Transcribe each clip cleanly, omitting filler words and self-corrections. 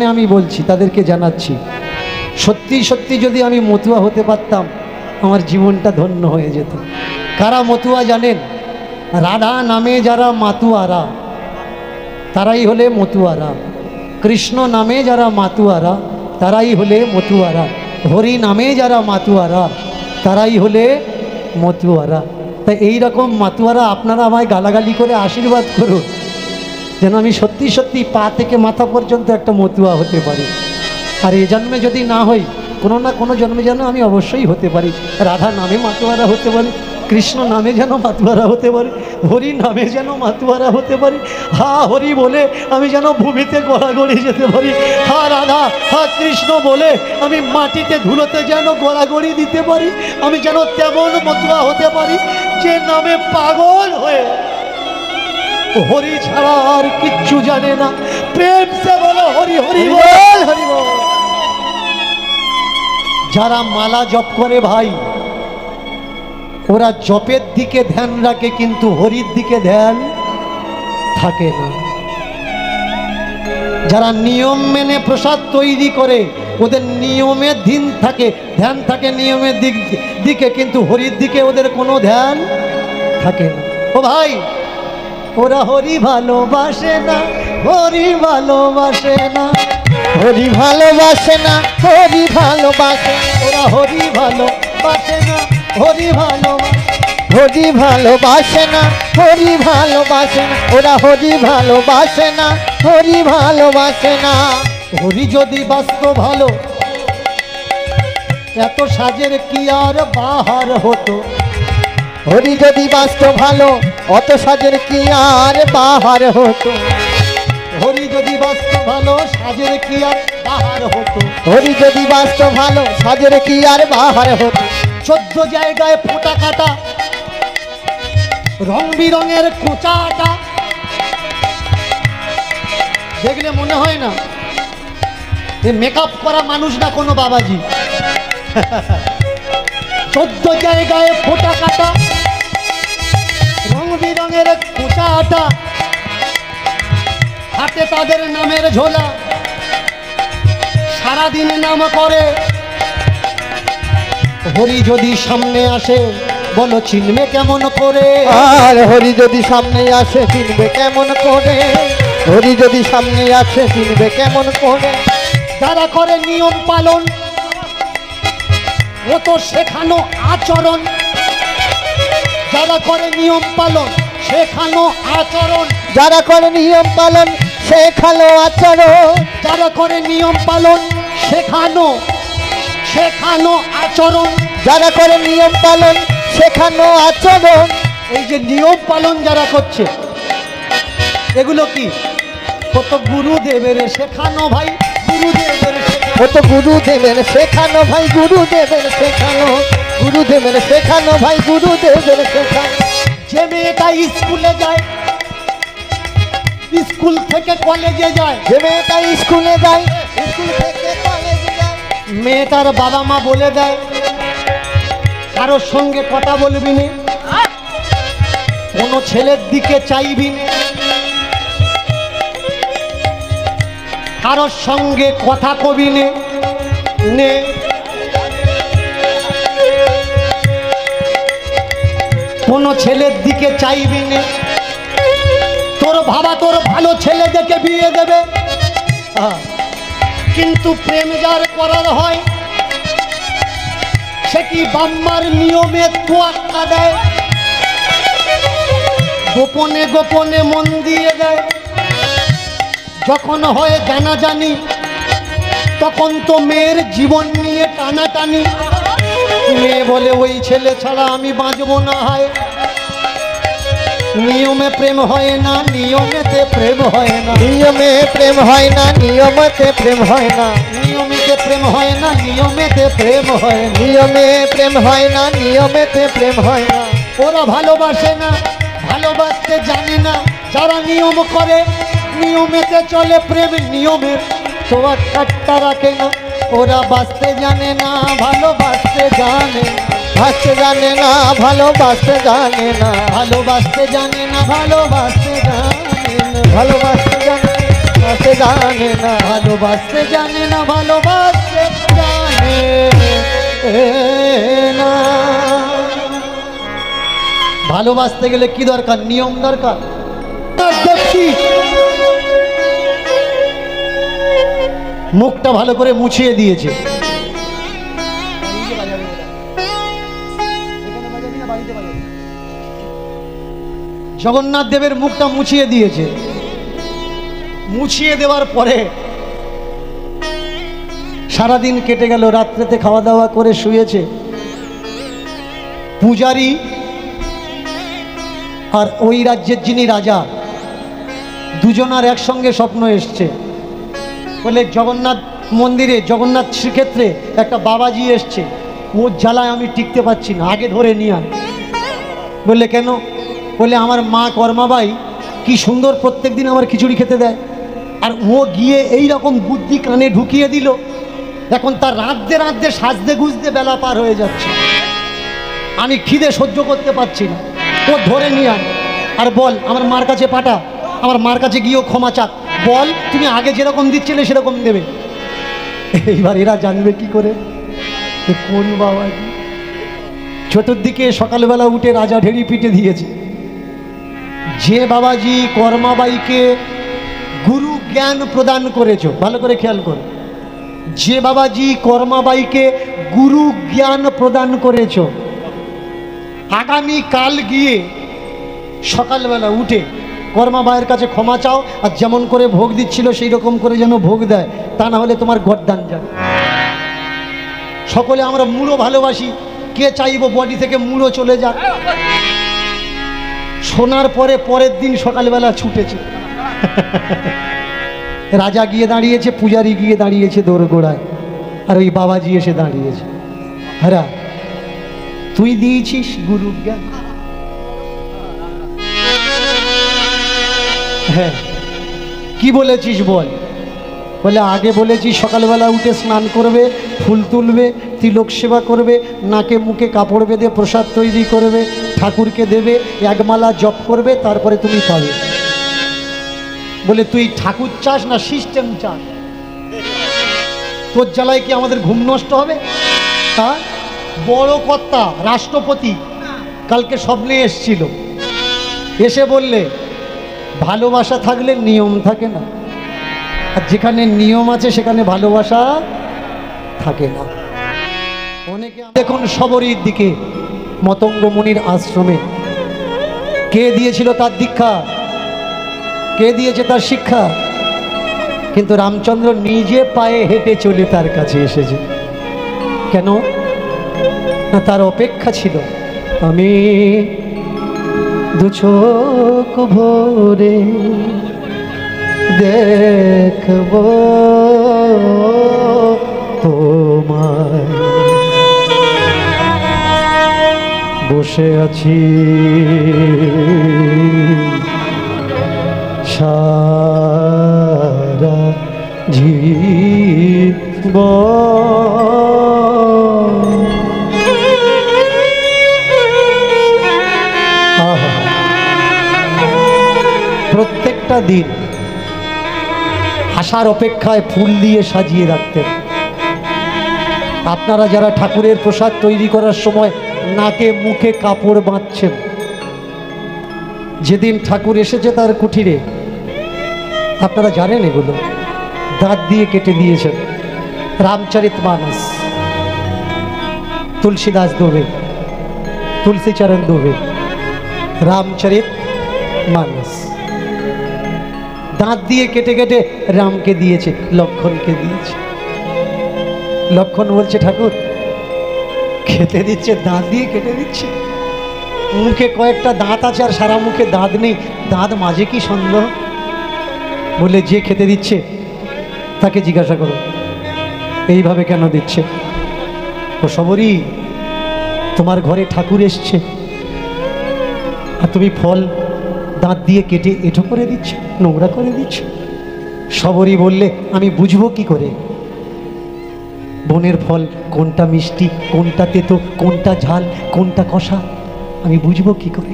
সামনে আমি বলছি, তাদেরকে জানাচ্ছি, সত্যি সত্যি যদি আমি মতুয়া হতে পারতাম আমার জীবনটা ধন্য হয়ে যেত। কারা মতুয়া জানেন? রাধা নামে যারা মাতুয়ারা তারাই হলে মতুয়ারা, কৃষ্ণ নামে যারা মাতুয়ারা তারাই হলে মতুয়ারা, হরি নামে যারা মাতুয়ারা তারাই হলে মতুয়ারা। তাই এই রকম মাতুয়ারা আপনারা আমায় গালাগালি করে আশীর্বাদ করুন যেন আমি সত্যি সত্যি পা থেকে মাথা পর্যন্ত একটা মতুয়া হতে পারি। আর এই জন্মে যদি না হই, কোনো না কোনো জন্মে যেন আমি অবশ্যই হতে পারি। রাধা নামে মাতুয়ারা হতে পারি, কৃষ্ণ নামে যেন মাতুয়ারা হতে পারি, হরি নামে যেন মাতুয়ারা হতে পারি। হা হরি বলে আমি যেন ভূমিতে গড়াগড়ি যেতে পারি, হা রাধা হা কৃষ্ণ বলে আমি মাটিতে ধুলোতে যেন গড়াগড়ি দিতে পারি। আমি যেন তেমন মতুয়া হতে পারি যে নামে পাগল হয়ে হরি ছাড়া আর কিচ্ছু জানে না। প্রেম সে বলো হরি হরি বল, হরি বল। যারা মালা জপ করে ভাই, ওরা জপের দিকে ধ্যান রাখে কিন্তু হরির দিকে ধ্যান থাকে না। যারা নিয়ম মেনে প্রসাদ তৈরি করে ওদের নিয়মের ধ্যান থাকে নিয়মের দিকে, কিন্তু হরির দিকে ওদের কোনো ধ্যান থাকে না। ও ভাই, ওরা হরি ভালোবাসে না, হরি ভালোবাসে না, হরি ভালোবাসে না, হরি ভালোবাসে, ওরা হরি ভালোবাসে না, হরি হরি ভালোবাসে না, হরি ভালোবাসে না, ওরা হরি ভালোবাসে না, হরি ভালোবাসে না। হরি যদি বাস্তব ভালো এত সাজের কি আর বাহার হতো। হরি যদি বাস্তব ভালো অত সাজের কি আর বাহার হতো। হরি যদি বাস্তব ভালো সাজের কি আর বাহার হতো। হরি যদি বাস্তব ভালো সাজের কি আর বাহার হতো। 14 জায়গায় ফোঁটা কাটা, রং বিরঙের কোঁচা আটা, দেখলে মনে হয় না এ মেকআপ করা মানুষ না কোনো বাবাজি। 14 জায়গায় ফোঁটা কাটা, রং বিরঙের কোঁচা আটা, হাতে তাদের নামের ঝোলা, সারাদিন নাম করে। হরি যদি সামনে আসে বলো চিনবে কেমন করে। আর হরি যদি সামনে আসে চিনবে কেমন করে। হরি যদি সামনে আসে চিনবে কেমন করে। যারা করে নিয়ম পালন ও তো শেখানো আচরণ। যারা করে নিয়ম পালন শেখানো আচরণ। যারা করে নিয়ম পালন শেখানো আচরণ। যারা করে নিয়ম পালন শেখানো আচরণ। যারা করে নিয়ম পালন শেখানো আচরণ। এই যে নিয়ম পালন যারা করছে এগুলো কি? কত গুরুদেবের শেখানো ভাই, গুরুদেবের ও তো গুরুদেবের শেখানো ভাই, গুরুদেবের শেখানো, গুরুদেবের শেখানো ভাই, গুরুদেবের শেখানো। যে মেয়েটা স্কুলে যায়, স্কুল থেকে কলেজে যায়, যে মেয়েটা স্কুলে যায়, স্কুল থেকে কলেজে যায়, মেয়েটার বাবা মা বলে দেয় কারোর সঙ্গে কথা বলবি না, কোনো ছেলের দিকে চাইবি না, কারোর সঙ্গে কথা কবি নে, কোনো ছেলের দিকে চাইবি না। তোর ভাবা তোর ভালো ছেলে দেখে বিয়ে দেবে, কিন্তু প্রেম যার করার হয় সে কি বাম্মার নিয়মে তোয়াক্কা দেয়, গোপনে গোপনে মন দিয়ে দেয়। যখন হয় জানাজানি তখন তো মেয়ের জীবন নিয়ে টানাটানি। মেয়ে বলে ওই ছেলে ছাড়া আমি বাঁচবো না। হয় নিয়মে প্রেম হয় না, নিয়মেতে প্রেম হয় না, নিয়মে প্রেম হয় না, নিয়মেতে প্রেম হয় না, নিয়মেতে প্রেম হয় না, নিয়মেতে প্রেম হয় না, নিয়মে প্রেম হয় না, নিয়মেতে প্রেম হয় না। ওরা ভালোবাসে না, ভালোবাসতে জানে না। যারা নিয়ম করে নিয়মেতে চলে, প্রেম নিয়মের তোয়াক্কা রাখে না। ওরা বাঁচতে জানে না, ভালোবাসতে জানে না, ভাসতে জানে না, ভালোবাসতে জানে না, ভালোবাসতে জানে না, ভালোবাসতে জানে না, ভালোবাসতে জানে না। ভালোবাসতে জানে না, ভালোবাসতে জানে না, ভালোবাসতে জানে না। ভালোবাসতে গেলে কি দরকার? নিয়ম দরকার। দেখছি মুখটা ভালো করে মুছিয়ে দিয়েছে। জগন্নাথ দেবের মুখটা মুছিয়ে দিয়েছে। মুছিয়ে দেওয়ার পরে সারাদিন কেটে গেল, রাত্রেতে খাওয়া দাওয়া করে শুয়েছে। পূজারী আর ওই রাজ্যের যিনি রাজা, দুজনার একসঙ্গে স্বপ্ন এসছে। বলে জগন্নাথ মন্দিরে, জগন্নাথ শ্রীক্ষেত্রে একটা বাবাজি এসছে, ওর জ্বালায় আমি টিকতে পারছি না, আগে ধরে নিয়ে আন। বললে কেন? বলে আমার মা কর্মাবাই কি সুন্দর প্রত্যেক দিন আমার খিচুড়ি খেতে দেয়, আর ও গিয়ে এই রকম বুদ্ধি কানে ঢুকিয়ে দিল, এখন তার রাঁধতে রাঁধতে সাজতে গুজতে বেলা পার হয়ে যাচ্ছে, আমি খিদে সহ্য করতে পারছি না, ও ধরে নিয়ে আন। আর বল আমার মার কাছে পাঠা, আমার মার কাছে গিয়েও ক্ষমা চাক, বল তুমি আগে যেরকম দিচ্ছিলে সেরকম দেবে। এইবার এরা জানবে কি করে কোন বাবাজি? চতুর্দিকে সকালবেলা উঠে রাজা ঢেড়ি পিটে দিয়েছে। যে বাবাজি কর্মাবাইকে গুরু জ্ঞান প্রদান করেছো, ভালো করে খেয়াল করো, যে বাবাজি কর্মাবাইকে গুরু জ্ঞান প্রদান করেছো, আগামী কাল গিয়ে সকালবেলা উঠে কর্মাবাইয়ের কাছে ক্ষমা চাও, আর যেমন করে ভোগ দিচ্ছিল সেই রকম করে যেন ভোগ দেয়, তা না হলে তোমার গর্দান যাবে। সকলে আমরা মুড়ো ভালোবাসি, কে চাইবো বডি থেকে মুড়ো চলে যাক? শোনার পরে পরের দিন সকালবেলা ছুটেছে। রাজা গিয়ে দাঁড়িয়েছে, পূজারি গিয়ে দাঁড়িয়েছে দোরগোড়ায়, আর ওই বাবাজি এসে দাঁড়িয়েছে। হ্যাঁ, তুই দিয়েছিস গুরু জ্ঞান? হ্যাঁ, কি বলেছিস বল? বলে আগে বলেছি সকালবেলা উঠে স্নান করবে, ফুল তুলবে, তিলক সেবা করবে, নাকে মুখে কাপড় বেঁধে প্রসাদ তৈরি করবে, ঠাকুরকে দেবে, একমালা জপ করবে, তারপরে তুমি পাবে। বলে তুই ঠাকুর চাস না সিস্টেম চাস? তোর জ্বালায় কি আমাদের ঘুম নষ্ট হবে? হ্যাঁ, বড় কর্তা রাষ্ট্রপতি কালকে স্বপ্নে এসছিল, এসে বললে ভালোবাসা থাকলে নিয়ম থাকে না, আর যেখানে নিয়ম আছে সেখানে ভালোবাসা থাকে না। অনেকে দেখুন শবরীর দিকে মতঙ্গ মুনির আশ্রমে, কে দিয়েছিল তার দীক্ষা, কে দিয়েছে তার শিক্ষা? কিন্তু রামচন্দ্র নিজে পায়ে হেঁটে চলে তার কাছে এসেছে। কেন না? তার অপেক্ষা ছিল, আমি দু চোখ ভরে দেখব তোমায়, বসে আছি সারা জীবন। প্রত্যেকটা দিন আসার অপেক্ষায় ফুল দিয়ে সাজিয়ে রাখতেন। আপনারা যারা ঠাকুরের প্রসাদ তৈরি করার সময় নাকে মুখে কাপড় বাঁধছেন, যেদিন ঠাকুর এসেছে তার কুঠিরে, আপনারা জানেন এগুলো, দাঁত দিয়ে কেটে দিয়েছেন। রামচরিতমানস, তুলসীদাস দোবে, তুলসীচরণ দোবে, রামচরিতমানস দাঁত দিয়ে কেটে কেটে রামকে দিয়েছে, লক্ষণকে দিয়েছে। লক্ষণ বলছে ঠাকুর খেতে দিচ্ছে, দাঁত দিয়ে কেটে দিচ্ছে, মুখে কয়েকটা দাঁত আছে আর সারা মুখে দাঁত নেই, দাঁত মাঝে কি সন্দেহ? বলে যে খেতে দিচ্ছে তাকে জিজ্ঞাসা করো এইভাবে কেন দিচ্ছে। ও সবরই, তোমার ঘরে ঠাকুর এসছে আর তুমি ফল দাঁত দিয়ে কেটে এঁটো করে দিচ্ছ, নোংরা করে দিচ্ছ। সবরই বললে আমি বুঝবো কি করে বনের ফল কোনটা মিষ্টি, কোনটা তেতো, কোনটা ঝাল, কোনটা কষা, আমি বুঝবো কি করে?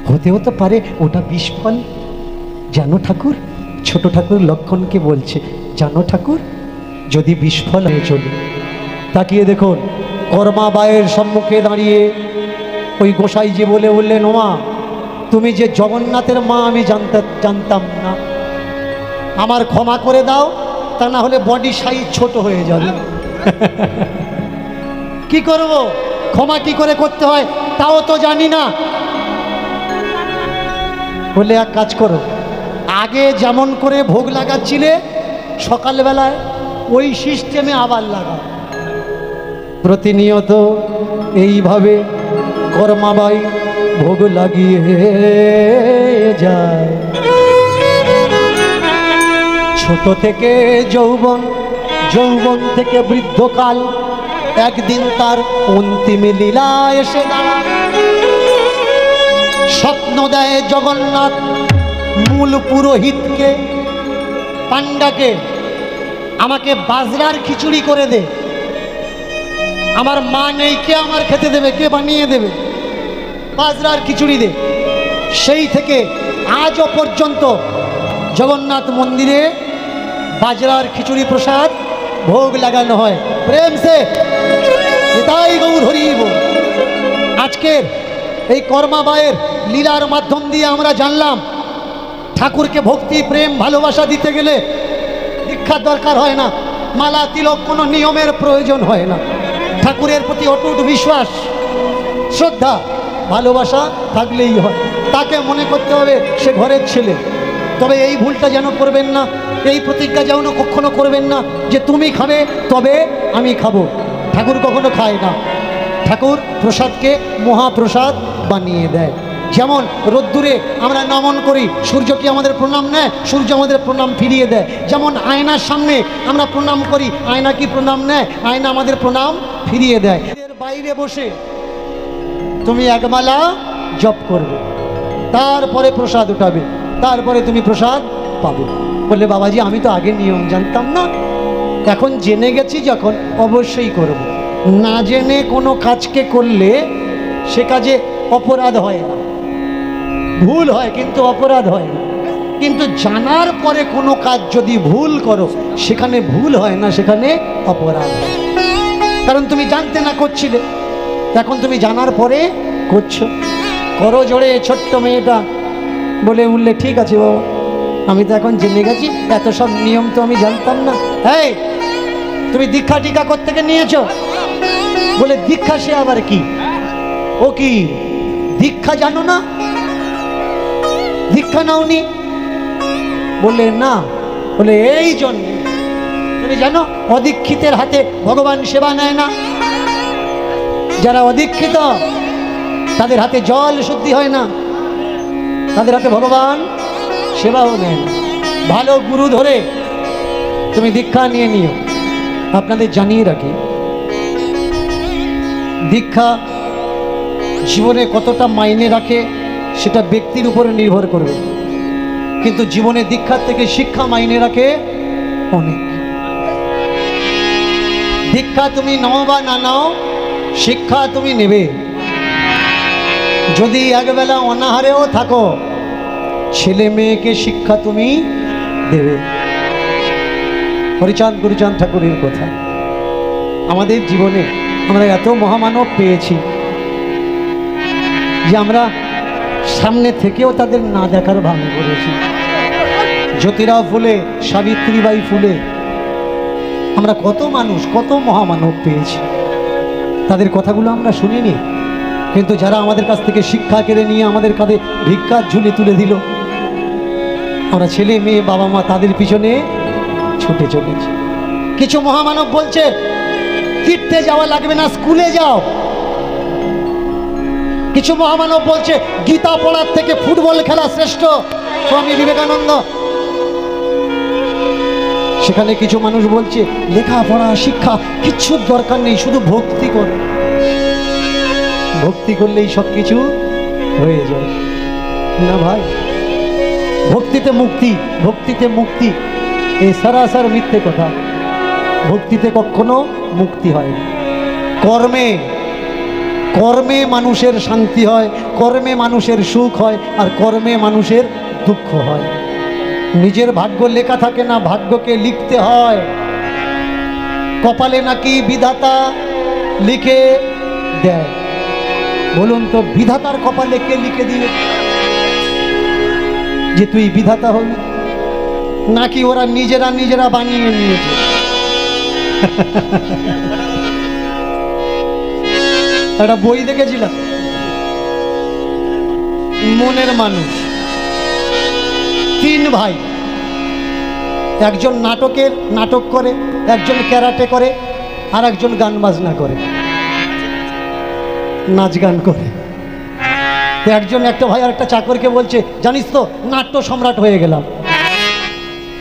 হতেও তো পারে ওটা বিষ ফল, জানো ঠাকুর, ছোট ঠাকুর লক্ষণকে বলছে, জানো ঠাকুর, যদি বিস্ফল হয়ে চলি। তাকিয়ে দেখুন, কর্মাবায়ের সম্মুখে দাঁড়িয়ে ওই গোসাইজি বলে উঠলেন, ওমা, তুমি যে জগন্নাথের মা আমি জানতাম না, আমার ক্ষমা করে দাও, তা না হলে বডি সাইজ ছোট হয়ে যাবে। কি করব, ক্ষমা কি করে করতে হয় তাও তো জানি না। বলে এক কাজ করো, আগে যেমন করে ভোগ লাগাচ্ছিলে সকালবেলায় ওই সিস্টেমে আবার লাগাও। প্রতিনিয়ত এইভাবে কর্মাবাই ভোগ লাগিয়ে যায়। ছোট থেকে যৌবন, যৌবন থেকে বৃদ্ধকাল, একদিন তার অন্তিম লীলা এসে দাঁড়ায়। স্বপ্ন দেয় জগন্নাথ মূল পুরোহিতকে, পান্ডাকে, আমাকে বাজরার খিচুড়ি করে দে, আমার মা নেই, কে আমার খেতে দেবে, কে বানিয়ে দেবে, বাজরার খিচুড়ি দে। সেই থেকে আজও পর্যন্ত জগন্নাথ মন্দিরে বাজরার খিচুড়ি প্রসাদ ভোগ লাগানো হয়। প্রেম সে নিতাই গৌর হরি বল। আজকের এই কর্মাবায়ের লীলার মাধ্যম দিয়ে আমরা জানলাম, ঠাকুরকে ভক্তি, প্রেম, ভালোবাসা দিতে গেলে দীক্ষার দরকার হয় না, মালা তিলক কোনো নিয়মের প্রয়োজন হয় না। ঠাকুরের প্রতি অটুট বিশ্বাস, শ্রদ্ধা, ভালোবাসা থাকলেই হয়। তাকে মনে করতে হবে সে ঘরের ছেলে। তবে এই ভুলটা যেন করবেন না, এই প্রতিজ্ঞা যেন কখনো করবেন না যে তুমি খাবে তবে আমি খাবো। ঠাকুর কখনো খায় না। ঠাকুর প্রসাদকে মহাপ্রসাদ বানিয়ে দেয়। যেমন রোদ্দুরে আমরা নমন করি, সূর্য কি আমাদের প্রণাম নেয়? সূর্য আমাদের প্রণাম ফিরিয়ে দেয়। যেমন আয়নার সামনে আমরা প্রণাম করি, আয়না কি প্রণাম নেয়? আয়না আমাদের প্রণাম ফিরিয়ে দেয়। এর বাইরে বসে তুমি একমালা জপ করবে, তারপরে প্রসাদ উঠাবে, তারপরে তুমি প্রসাদ পাবে। বললে বাবাজি আমি তো আগে নিয়ম জানতাম না, এখন জেনে গেছি যখন অবশ্যই করব। না জেনে কোনো কাজকে করলে সে কাজে অপরাধ হয় না, ভুল হয় কিন্তু অপরাধ হয় না। কিন্তু জানার পরে কোনো কাজ যদি ভুল করো সেখানে ভুল হয় না, সেখানে অপরাধ হয়। কারণ তুমি জানতে না করছিলে, এখন তুমি জানার পরে করছো। করো জোরে ছোট্ট মেয়েটা বলে উঠলে, ঠিক আছে বাবা, আমি তো এখন জেনে গেছি, এত সব নিয়ম তো আমি জানতাম না। এই তুমি দীক্ষা টিকা কোত্থেকে নিয়েছো? বলে দীক্ষা সে আবার কি? ও কি দীক্ষা জানো না? দীক্ষা নাওনি? বললে না। বলে এই জন্য তুমি জানো অদীক্ষিতের হাতে ভগবান সেবা নেয় না। যারা অদীক্ষিত তাদের হাতে জল শুদ্ধি হয় না, তাদের হাতে ভগবান সেবাও নেয় না। ভালো গুরু ধরে তুমি দীক্ষা নিয়ে নিও। আপনাদের জানিয়ে রাখি, দীক্ষা জীবনে কতটা মাইনে রাখে সেটা ব্যক্তির উপরে নির্ভর করবে, কিন্তু জীবনে দীক্ষার থেকে শিক্ষা মাইনে রাখে অনেক। দীক্ষা তুমি নাও বা না নাও, শিক্ষা তুমি নেবে। যদি একবেলা অনাহারেও থাকো, ছেলে মেয়েকে শিক্ষা তুমি দেবে। হরিচাঁদ গুরুচাঁদ ঠাকুরের কথা। আমাদের জীবনে আমরা এত মহামানব পেয়েছি যে আমরা সামনে থেকেও তাদের না দেখার ভান করেছি। জ্যোতিরাও ফুলে, সাবিত্রীবাই ফুলে, আমরা কত মানুষ, কত মহামানব পেয়েছি, তাদের কথাগুলো আমরা শুনিনি। কিন্তু যারা আমাদের কাছ থেকে শিক্ষা কেড়ে নিয়ে আমাদের কাঁধে ভিক্ষার ঝুলি তুলে দিল, আমরা ছেলে মেয়ে বাবা মা তাদের পিছনে ছুটে চলেছি। কিছু মহামানব বলছে তীর্থে যাওয়া লাগবে না, স্কুলে যাও। কিছু মহামানব বলছে গীতা পড়ার থেকে ফুটবল খেলা শ্রেষ্ঠ, স্বামী বিবেকানন্দ। সেখানে কিছু মানুষ বলছে লেখাপড়া শিক্ষা কিচ্ছু দরকার নেই, শুধু ভক্তি করো। ভক্তি করলেই সব কিছু হয়ে যায় না ভাই। ভক্তিতে মুক্তি, ভক্তিতে মুক্তি, এই সরাসর মিথ্যে কথা। ভক্তিতে কখনো মুক্তি হয় না। কর্মে, কর্মে মানুষের শান্তি হয়, কর্মে মানুষের সুখ হয়, আর কর্মে মানুষের দুঃখ হয়। নিজের ভাগ্য লেখা থাকে না, ভাগ্যকে লিখতে হয়। কপালে নাকি বিধাতা লিখে দেয়। বলুন তো, বিধাতার কপালে কে লিখে দিবে যে তুই বিধাতা হবি? নাকি ওরা নিজেরা বানিয়ে নিয়েছে? একটা বই দেখেছিলাম, মনের মানুষ। তিন ভাই, একজন নাটক করে, একজন ক্যারাটে করে, আর একজন গান বাজনা করে, নাচ গান করে। একজন একটা ভাই আর একটা চাকরকে বলছে, জানিস তো নাট্য সম্রাট হয়ে গেলাম।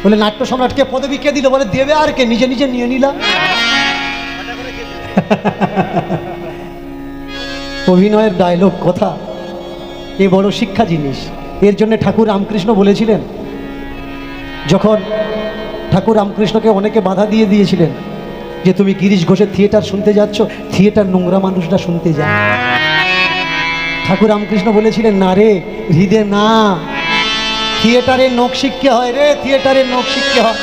বলে নাট্য সম্রাটকে পদবী কে দিল? বলে দেবে আর কে, নিজে নিজে নিয়ে নিলাম। অভিনয়ের ডায়লগ কথা এ বড় শিক্ষা জিনিস। এর জন্য ঠাকুর রামকৃষ্ণ বলেছিলেন, যখন ঠাকুর রামকৃষ্ণকে অনেকে বাধা দিয়ে দিয়েছিলেন যে তুমি গিরিশ ঘোষের থিয়েটার শুনতে যাচ্ছ, থিয়েটার নোংরা মানুষরা শুনতে যায়। ঠাকুর রামকৃষ্ণ বলেছিলেন, না রে হৃদয় না, থিয়েটারে নোক শিক্ষা হয় রে, থিয়েটারে নোক শিক্ষা হয়।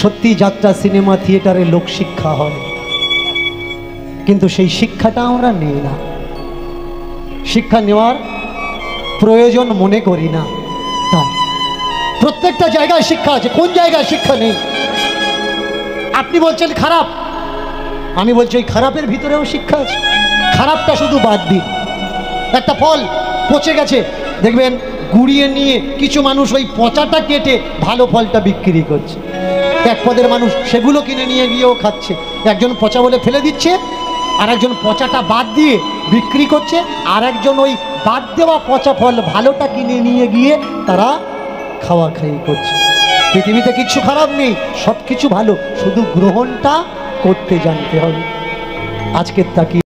সত্যি যাত্রা সিনেমা থিয়েটারে লোক শিক্ষা হয়, কিন্তু সেই শিক্ষাটা আমরা নেই না, শিক্ষা নেওয়ার প্রয়োজন মনে করি না। তাই প্রত্যেকটা জায়গায় শিক্ষা আছে, কোন জায়গায় শিক্ষা নেই? আপনি বলছেন খারাপ, আমি বলছি ওই খারাপের ভিতরেও শিক্ষা আছে। খারাপটা শুধু বাদ দিন। একটা ফল পচে গেছে, দেখবেন গুড়িয়ে নিয়ে কিছু মানুষ ওই পচাটা কেটে ভালো ফলটা বিক্রি করছে। এক পদের মানুষ সেগুলো কিনে নিয়ে গিয়েও খাচ্ছে। একজন পচা বলে ফেলে দিচ্ছে, আর একজন পচাটা বাদ দিয়ে বিক্রি করছে, আর একজন ওই বাদ দেওয়া পচা ফল ভালোটা কিনে নিয়ে গিয়ে তারা খাওয়া খাই করছে। পৃথিবীতে কিছু খারাপ নেই, সব কিছু ভালো, শুধু গ্রহণটা করতে জানতে হবে। আজকের তাকিয়ে